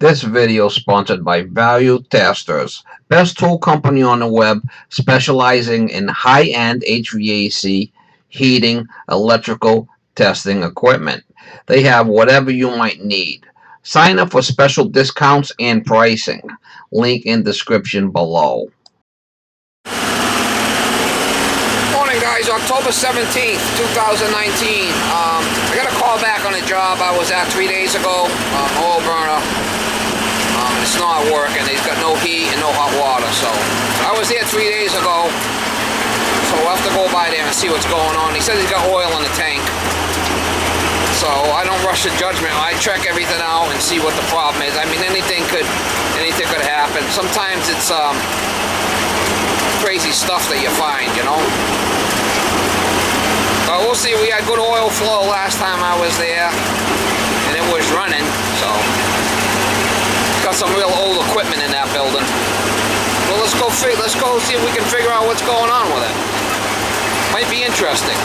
This video is sponsored by Value Testers, best tool company on the web specializing in high-end HVAC, heating, electrical testing equipment. They have whatever you might need. Sign up for special discounts and pricing. Link in description below. Morning guys, October 17th, 2019. I got a call back on a job I was at 3 days ago, oil burner. It's not working. He's got no heat and no hot water. So I was there 3 days ago. So we'll have to go by there and see what's going on. He says he's got oil in the tank. So I don't rush to judgment. I check everything out and see what the problem is. I mean, anything could happen. Sometimes it's crazy stuff that you find, you know. But we'll see. We had good oil flow last time I was there, and it was running. So got some real old equipment in that building. Well, let's go see if we can figure out what's going on with it. Might be interesting.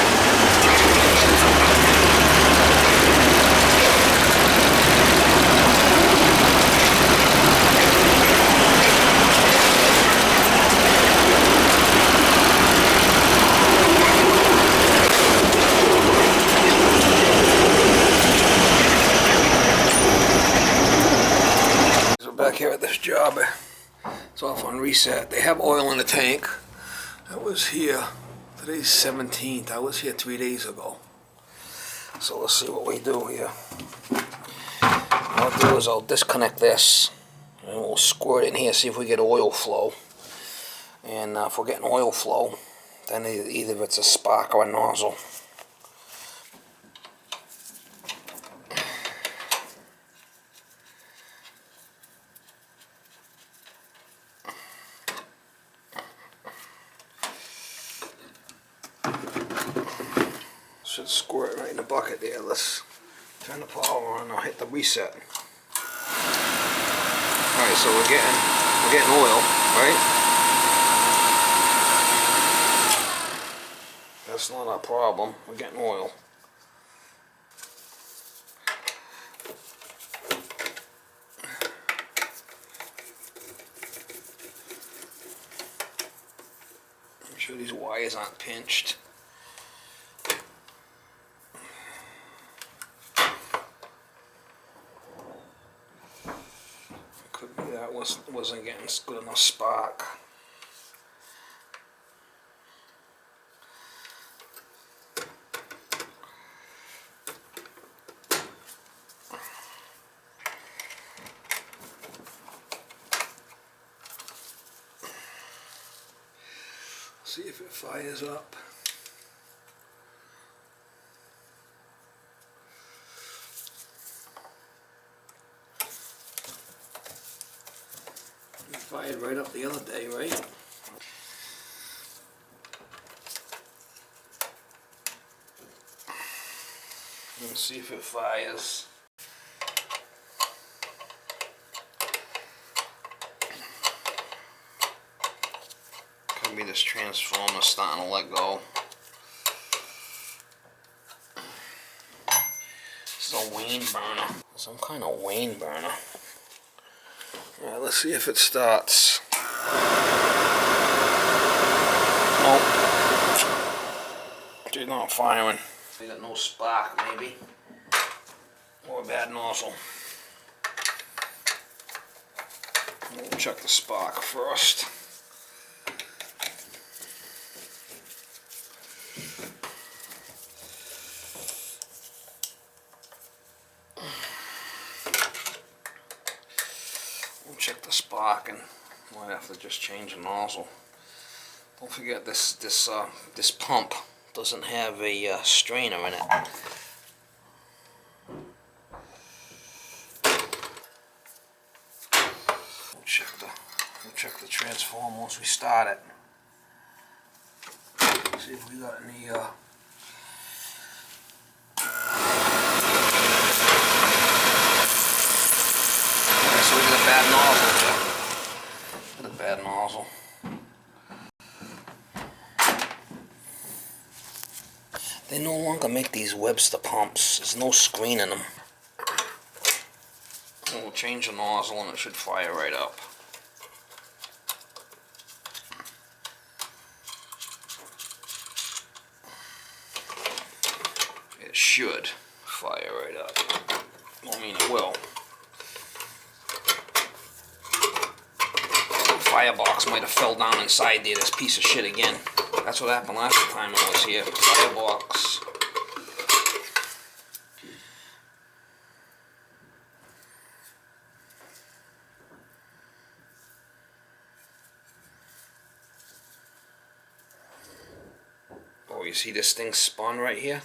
Back here at this job, it's off on reset. They have oil in the tank. I was here, today's 17th, I was here 3 days ago. So let's see what we do here. What I'll do is I'll disconnect this and we'll squirt it in here, see if we get oil flow. And if we're getting oil flow, then either it's a spark or a nozzle. Should squirt right in the bucket there. Let's turn the power on. I'll hit the reset. Alright, so we're getting oil, right? That's not our problem. We're getting oil. Make sure these wires aren't pinched. Could be that wasn't getting good enough spark. See if it fires up. It fired right up the other day, right? Let's see if it fires. Could be this transformer starting to let go. This is a wane burner. Some kind of wane burner. Alright, let's see if it starts. Nope. She's not firing. We got no spark, maybe. Or a bad nozzle. We'll check the spark first. We'll check the spark and might have to just change the nozzle. Don't forget this pump doesn't have a strainer in it. We'll check the transformer once we start it. See if we got any so we got a bad nozzle. Got a bad nozzle. They no longer make these Webster pumps. There's no screen in them. We'll change the nozzle and it should fire right up. It should fire right up. I mean, it will. The firebox might have fell down inside there, this piece of shit again. That's what happened last time I was here. Firebox. Oh, you see this thing spun right here?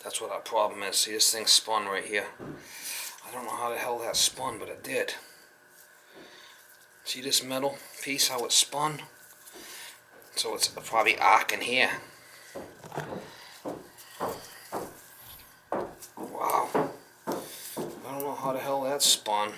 That's what our problem is. See, this thing spun right here. I don't know how the hell that spun, but it did. See this metal piece, how it spun? So it's probably arcing here. Wow. I don't know how the hell that spun.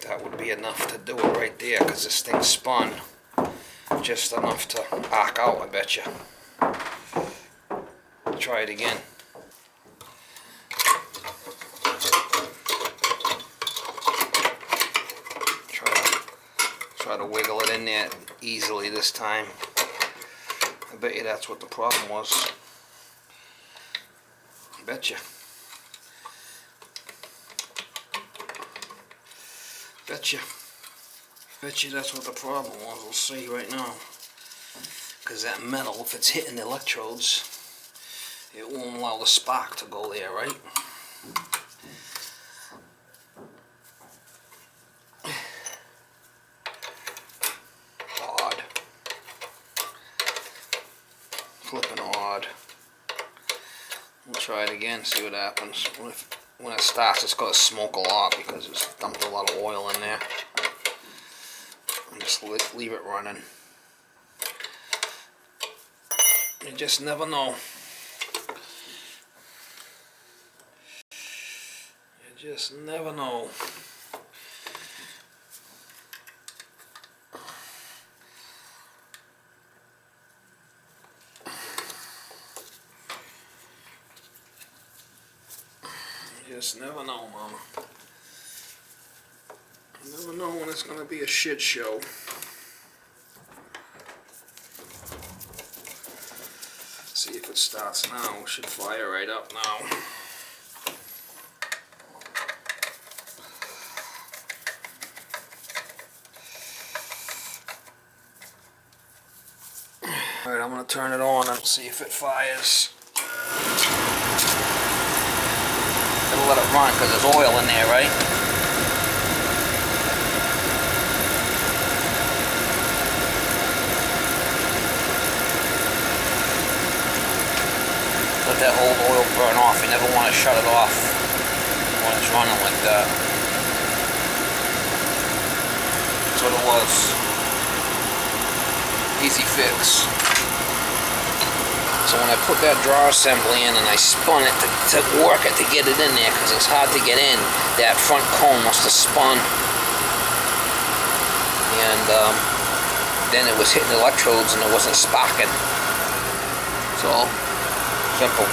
That would be enough to do it right there, because this thing spun just enough to arc out, I bet you. Try it again. Try to wiggle it in there easily this time. I bet you that's what the problem was. I bet you. Bet you that's what the problem was. We'll see right now. Because that metal, if it's hitting the electrodes, it won't allow the spark to go there, right? Odd. Flipping odd. We'll try it again, see what happens. When it starts, it's going to smoke a lot because it's dumped a lot of oil in there. And just leave it running. You just never know. You just never know. You just never know, Mama. You never know when it's going to be a shit show. See if it starts now. It should fire right up now. Alright, I'm going to turn it on and see if it fires. Gotta let it run because there's oil in there, right? Let that old oil burn off. You never want to shut it off when it's running like that. That's what it was. Easy fix. So when I put that drawer assembly in and I spun it to work it, to get it in there, because it's hard to get in, that front cone must have spun. And then it was hitting the electrodes and it wasn't sparking. So, simple.